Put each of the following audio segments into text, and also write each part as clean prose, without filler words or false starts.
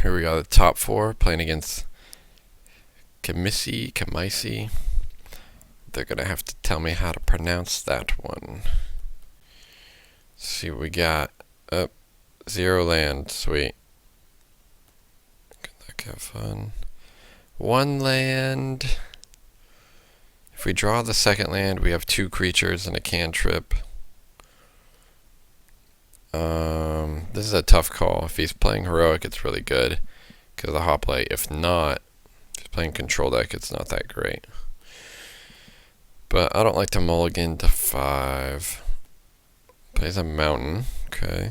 Here we go, the top four playing against Kamisi. They're gonna have to tell me how to pronounce that one. Let's see what we got. Up, 0 land, sweet. Good luck, have fun. 1 land. If we draw the second land, we have 2 creatures and a cantrip. This is a tough call. If he's playing heroic, it's really good because of the hoplite. If not, if he's playing control deck, it's not that great. But I don't like to mulligan to 5. Plays a mountain, okay.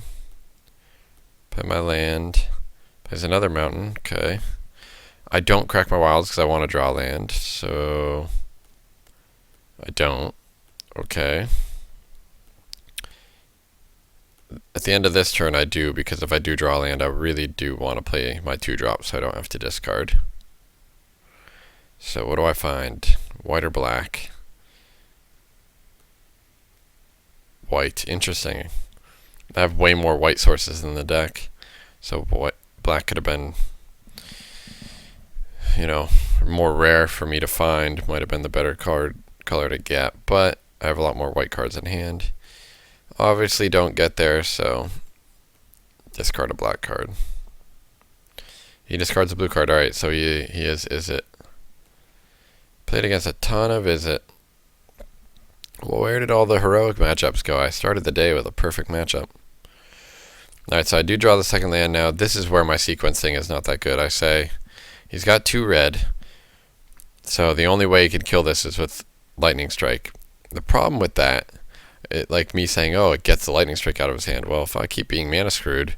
Play my land. Plays another mountain, okay. I don't crack my wilds because I want to draw land, so I don't. Okay. At the end of this turn I do, because if I do draw land, I really do want to play my 2 drops so I don't have to discard. So what do I find? White or black? White. Interesting. I have way more white sources in the deck, so black could have been, you know, more rare for me to find. Might have been the better color to get, but I have a lot more white cards in hand. Obviously don't get there, so discard a black card. He discards a blue card. Alright, so he is it. Played against a ton of is it. Well, where did all the heroic matchups go? I started the day with a perfect matchup. Alright, so I do draw the second land now. This is where my sequencing is not that good. I say he's got 2 red, so the only way he could kill this is with lightning strike. The problem with that, like me saying, oh, it gets the lightning strike out of his hand. Well, if I keep being mana screwed,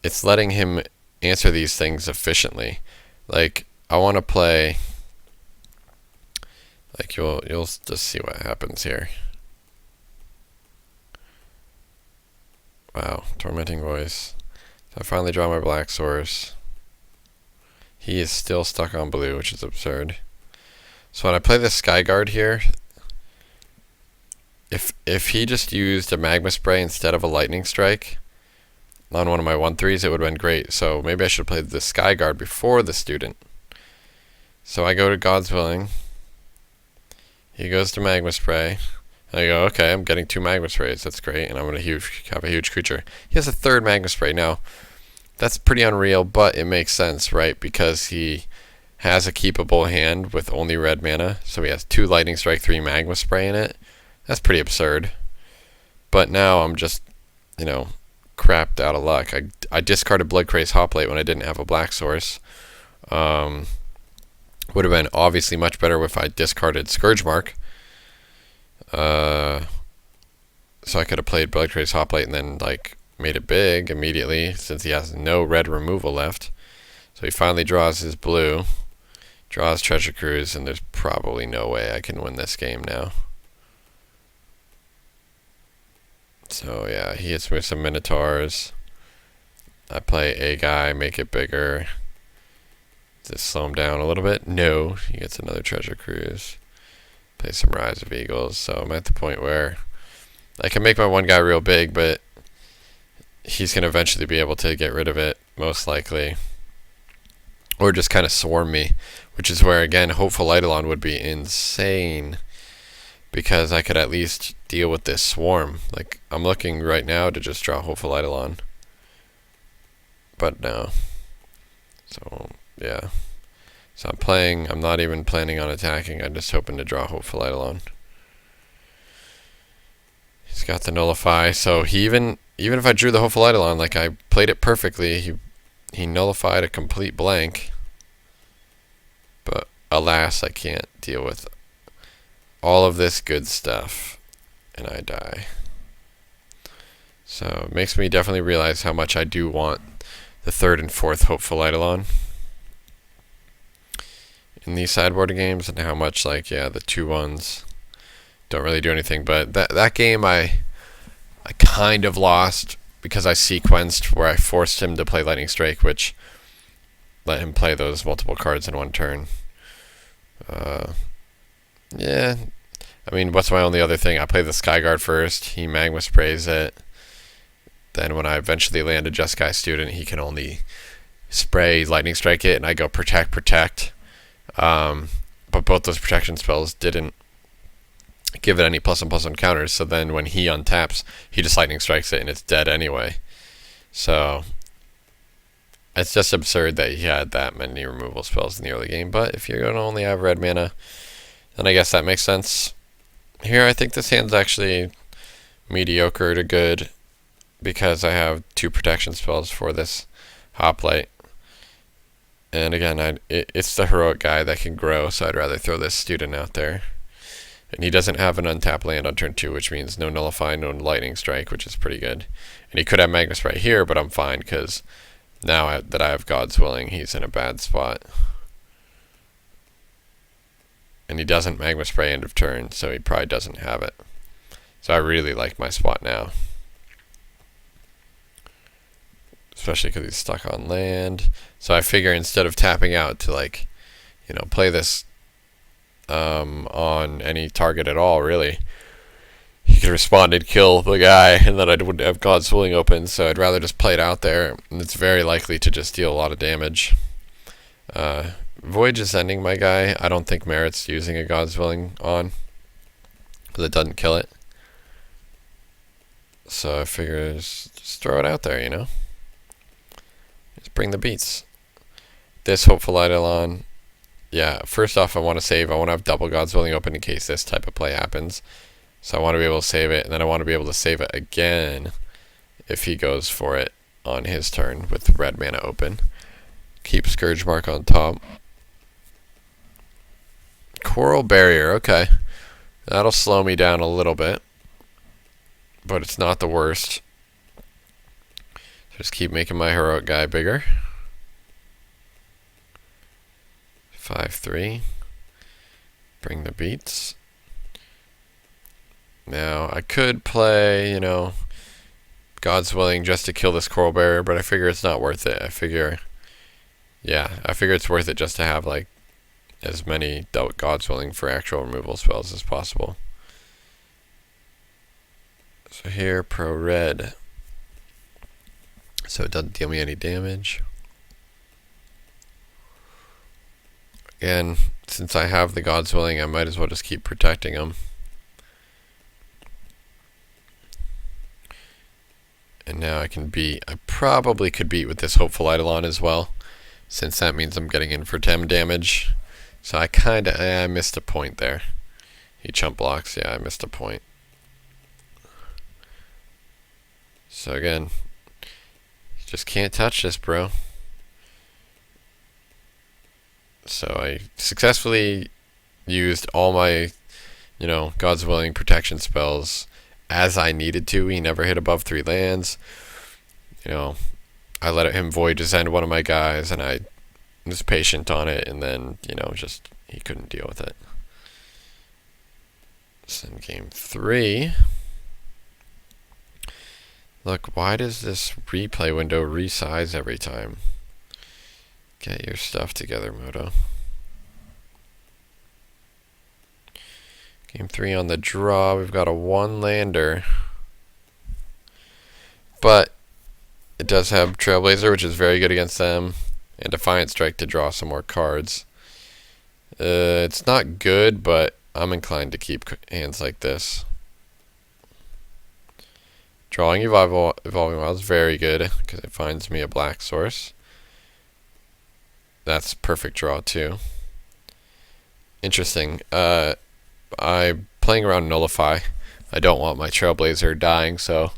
it's letting him answer these things efficiently. Like, I want to play, like, you'll just see what happens here. Wow, Tormenting Voice. So I finally draw my black source. He is still stuck on blue, which is absurd. So when I play the Skyguard here, if he just used a Magma Spray instead of a Lightning Strike on one of my 1/3s, it would have been great. So maybe I should play the Skyguard before the Student. So I go to God's Willing. He goes to Magma Spray. And I go, okay, I'm getting 2 Magma Sprays. That's great, and I'm going to have a huge creature. He has a 3rd Magma Spray. Now, that's pretty unreal, but it makes sense, right? Because he has a keepable hand with only red mana. So he has 2 Lightning Strike, 3 Magma Spray in it. That's pretty absurd. But now I'm just, you know, crapped out of luck. I discarded Bloodcraze Hoplite when I didn't have a black source. Would have been obviously much better if I discarded Scourgemark. So I could have played Bloodcraze Hoplite and then, like, made it big immediately since he has no red removal left. So he finally draws his blue, draws Treasure Cruise, and there's probably no way I can win this game now. So yeah, he hits me with some Minotaurs. I play a guy, make it bigger. Just slow him down a little bit. No, he gets another Treasure Cruise. Play some Rise of Eagles. So I'm at the point where I can make my one guy real big, but he's going to eventually be able to get rid of it, most likely. Or just kind of swarm me, which is where, again, Hopeful Eidolon would be insane, because I could at least deal with this swarm. Like, I'm looking right now to just draw Hopeful Eidolon. But no. So, yeah. So I'm not even planning on attacking. I'm just hoping to draw Hopeful Eidolon. He's got the Nullify. So he even if I drew the Hopeful Eidolon, like, I played it perfectly, he nullified a complete blank. But alas, I can't deal with all of this good stuff, and I die. So it makes me definitely realize how much I do want the 3rd and 4th Hopeful Eidolon in these sideboard games, and how much, like, yeah, the 2/1s don't really do anything. But that game I kind of lost because I sequenced where I forced him to play Lightning Strike, which let him play those multiple cards in one turn. Yeah, I mean, what's my only other thing? I play the Skyguard first. He Magma Sprays it. Then when I eventually land a Jeskai Student, he can only spray lightning strike it, and I go protect. But both those protection spells didn't give it any +1/+1 counters. So then when he untaps, he just lightning strikes it, and it's dead anyway. So it's just absurd that he had that many removal spells in the early game. But if you're going to only have red mana, then I guess that makes sense. Here, I think this hand's actually mediocre to good because I have 2 protection spells for this hoplite. And again, it's the heroic guy that can grow, so I'd rather throw this student out there. And he doesn't have an untapped land on turn 2, which means no nullify, no lightning strike, which is pretty good. And he could have Magnus right here, but I'm fine because now that I have God's Willing, he's in a bad spot. And he doesn't Magma Spray end of turn, so he probably doesn't have it. So I really like my spot now. Especially because he's stuck on land. So I figure instead of tapping out to, like, you know, play this on any target at all, really, he could respond and kill the guy, and then I wouldn't have God's Willing open, so I'd rather just play it out there, and it's very likely to just deal a lot of damage. Voyage Ascending, my guy, I don't think merits using a God's Willing on, because it doesn't kill it. So I figure just throw it out there, you know? Just bring the beats. This Hopeful Eidolon, yeah, first off I want to save, I want to have double God's Willing open in case this type of play happens. So I want to be able to save it, and then I want to be able to save it again if he goes for it on his turn with red mana open. Keep Scourge Mark on top. Coral Barrier, okay. That'll slow me down a little bit, but it's not the worst. Just keep making my heroic guy bigger. 5/3. Bring the beats. Now, I could play, you know, God's Willing just to kill this Coral Barrier, but I figure it's not worth it. I figure it's worth it just to have, like, as many God's Willing for actual removal spells as possible. So here, pro red. So it doesn't deal me any damage. Again, since I have the God's Willing, I might as well just keep protecting him. And now I probably could beat with this Hopeful Eidolon as well, since that means I'm getting in for 10 damage. So I missed a point there. He chump blocks, yeah, I missed a point. So again, you just can't touch this, bro. So I successfully used all my, you know, God's Willing protection spells as I needed to. He never hit above 3 lands. You know, I let him Void Ascend one of my guys, and I was patient on it, and then, you know, just he couldn't deal with it. So in game 3, look, why does this replay window resize every time? Get your stuff together, Moto. Game 3 on the draw, we've got a 1-lander. But it does have Trailblazer, which is very good against them, and Defiant Strike to draw some more cards. It's not good, but I'm inclined to keep hands like this. Drawing Evolving Wild is very good, because it finds me a black source. That's perfect draw, too. Interesting. I'm playing around Nullify. I don't want my Trailblazer dying, so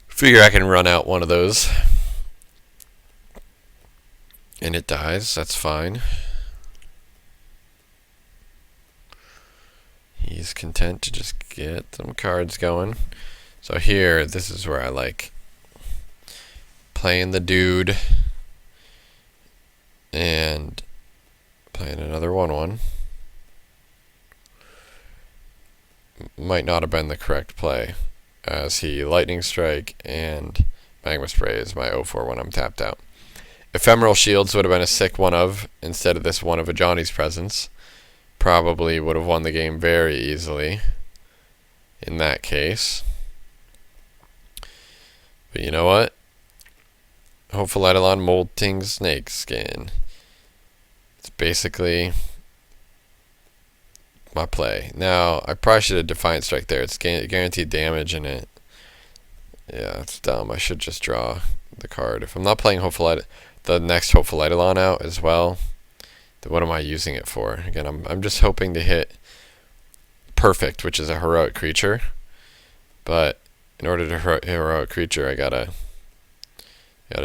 figure I can run out one of those. And it dies, that's fine. He's content to just get some cards going. So here, this is where I like playing the dude and playing another 1/1. Might not have been the correct play, as he Lightning Strike and Magma Spray is my 0/4 when I'm tapped out. Ephemeral Shields would have been a sick one of, instead of this one of a Johnny's Presence. Probably would have won the game very easily in that case. But you know what? Hopeful Eidolon Molting Snake Skin. It's basically my play. Now, I probably should have Defiant Strike there. It's guaranteed damage in it. Yeah, it's dumb. I should just draw the card. If I'm not playing the next Hopeful Eidolon out as well, then what am I using it for? Again, I'm just hoping to hit Perfect, which is a heroic creature. But in order to hit heroic creature, I gotta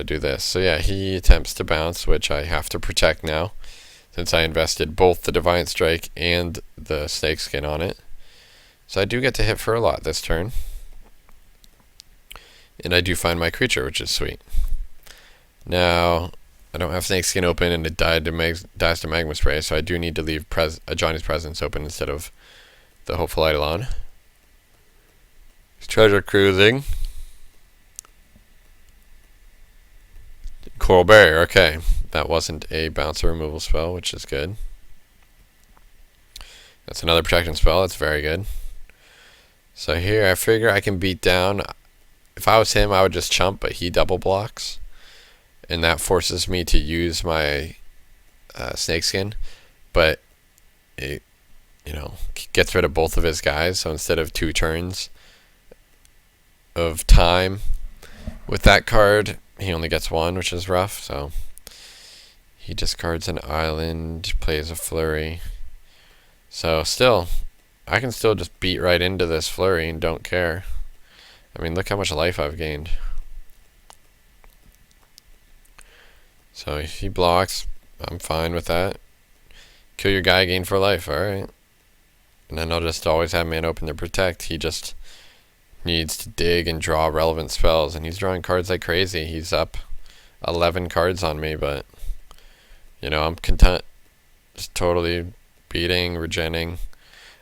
do this. So yeah, he attempts to bounce, which I have to protect now, since I invested both the Defiant Strike and the Snake Skin on it. So I do get to hit for a lot this turn. And I do find my creature, which is sweet. Now, I don't have Snake Skin open, and it dies to Magma Spray, so I do need to leave Johnny's Presence open instead of the Hopeful Eidolon. He's treasure cruising. Coral Barrier, okay. That wasn't a bouncer removal spell, which is good. That's another protection spell, that's very good. So here, I figure I can beat down. If I was him, I would just chump, but he double blocks. And that forces me to use my Snakeskin. But it, gets rid of both of his guys. So instead of 2 turns of time with that card, he only gets 1, which is rough. So he discards an island, plays a flurry. So still, I can still just beat right into this flurry and don't care. I mean, look how much life I've gained. So he blocks. I'm fine with that. Kill your guy, gain for life. Alright. And then I'll just always have man open to protect. He just needs to dig and draw relevant spells. And he's drawing cards like crazy. He's up 11 cards on me, but I'm content. Just totally beating, regenning.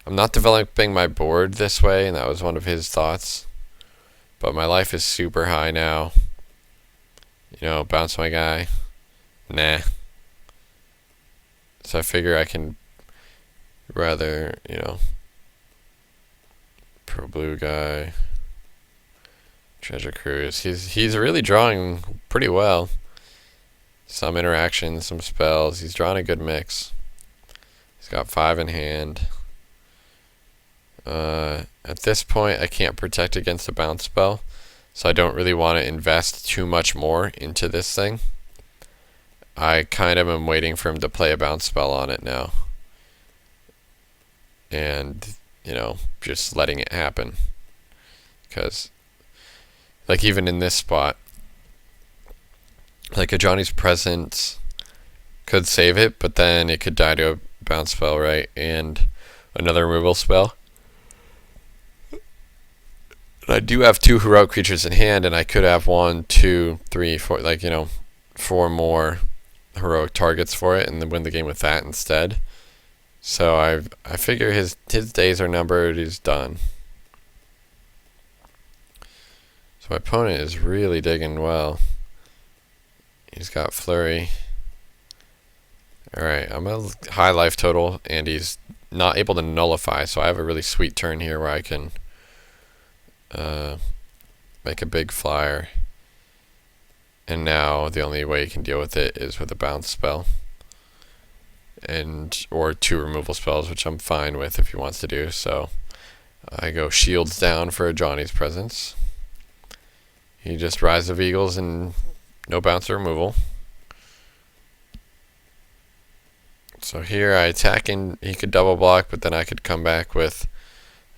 I'm not developing my board this way, and that was one of his thoughts. But my life is super high now. Bounce my guy. Nah. So I figure I can rather, pro blue guy. Treasure Cruise. He's really drawing pretty well. Some interactions, some spells. He's drawing a good mix. He's got 5 in hand. At this point, I can't protect against a bounce spell, so I don't really want to invest too much more into this thing. I kind of am waiting for him to play a bounce spell on it now. And, just letting it happen. Because, even in this spot, a Johnny's Presence could save it, but then it could die to a bounce spell, right? And another removal spell. I do have 2 heroic creatures in hand, and I could have 1, 2, 3, 4, 4 more heroic targets for it, and then win the game with that instead. So I figure his days are numbered. He's done. So my opponent is really digging well. He's got Flurry. Alright, I'm a high life total, and he's not able to nullify, so I have a really sweet turn here where I can make a big flyer. And now the only way you can deal with it is with a bounce spell. Or 2 removal spells, which I'm fine with if he wants to do. So I go shields down for a Johnny's Presence. He just Rise of Eagles and no bounce or removal. So here I attack, and he could double block, but then I could come back with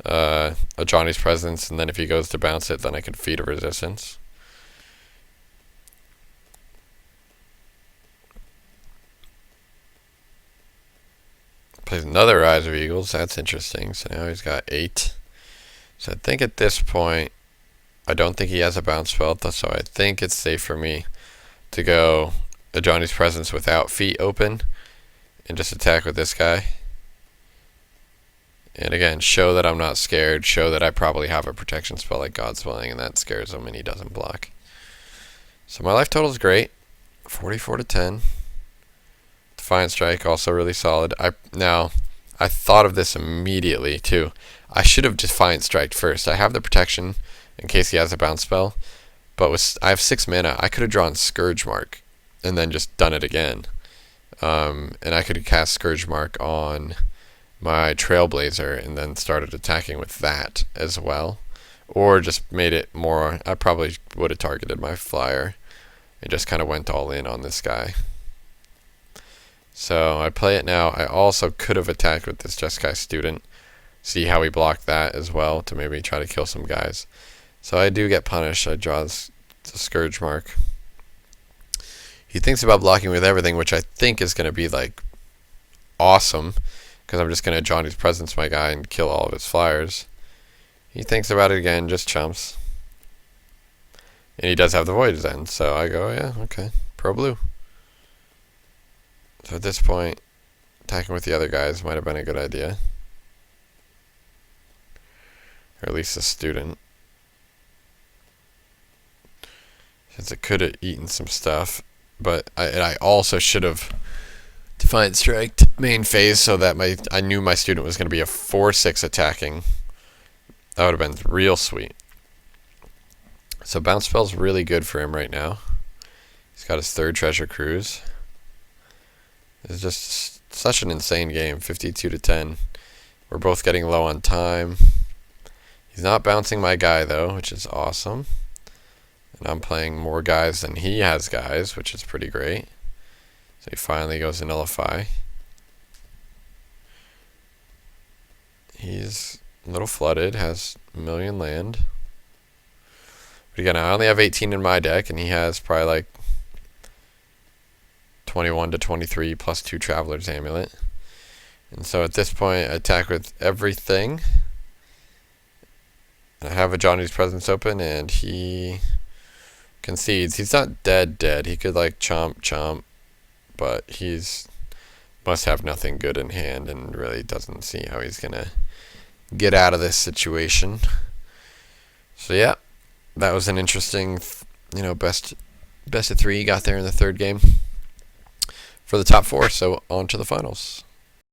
a Johnny's Presence, and then if he goes to bounce it, then I could feed a resistance. Plays another Rise of Eagles. That's interesting. So now he's got 8. So I think at this point, I don't think he has a bounce spell, so I think it's safe for me to go a Johnny's Presence without feet open and just attack with this guy. And again, show that I'm not scared, show that I probably have a protection spell like God's Willing, and that scares him and he doesn't block. So my life total is great, 44 to 10. Defiant Strike, also really solid. Now, I thought of this immediately too. I should have Defiant Striked first. I have the protection in case he has a bounce spell, But I have 6 mana. I could have drawn Scourge Mark and then just done it again. And I could have cast Scourge Mark on my Trailblazer and then started attacking with that as well. Or just made it more... I probably would have targeted my flyer and just kind of went all in on this guy. So I play it now. I also could have attacked with this Jeskai Student. See how he blocked that as well to maybe try to kill some guys. So I do get punished. I draw the Scourge Mark. He thinks about blocking with everything, which I think is going to be like awesome, because I'm just going to Johnny's Presence my guy and kill all of his flyers. He thinks about it again, just chumps. And he does have the Void's End, so I go, yeah, okay, pro blue. So at this point, attacking with the other guys might have been a good idea. Or at least the student. Since it could have eaten some stuff. But I also should have Defiant Striked main phase so that I knew my student was going to be a 4/6 attacking. That would have been real sweet. So bounce spell's really good for him right now. He's got his 3rd Treasure Cruise. It's just such an insane game, 52-10. We're both getting low on time. He's not bouncing my guy though, which is awesome. And I'm playing more guys than he has guys, which is pretty great. So he finally goes to Nullify. He's a little flooded, has a million land. But again, I only have 18 in my deck, and he has probably like 21 to 23 plus 2 Traveler's Amulet. And so at this point, I attack with everything. And I have a Johnny's Presence open, and he concedes. He's not dead. He could like chomp, but he's must have nothing good in hand and really doesn't see how he's gonna get out of this situation. So yeah, that was an interesting, best of 3 got there in the 3rd game for the top 4. So on to the finals.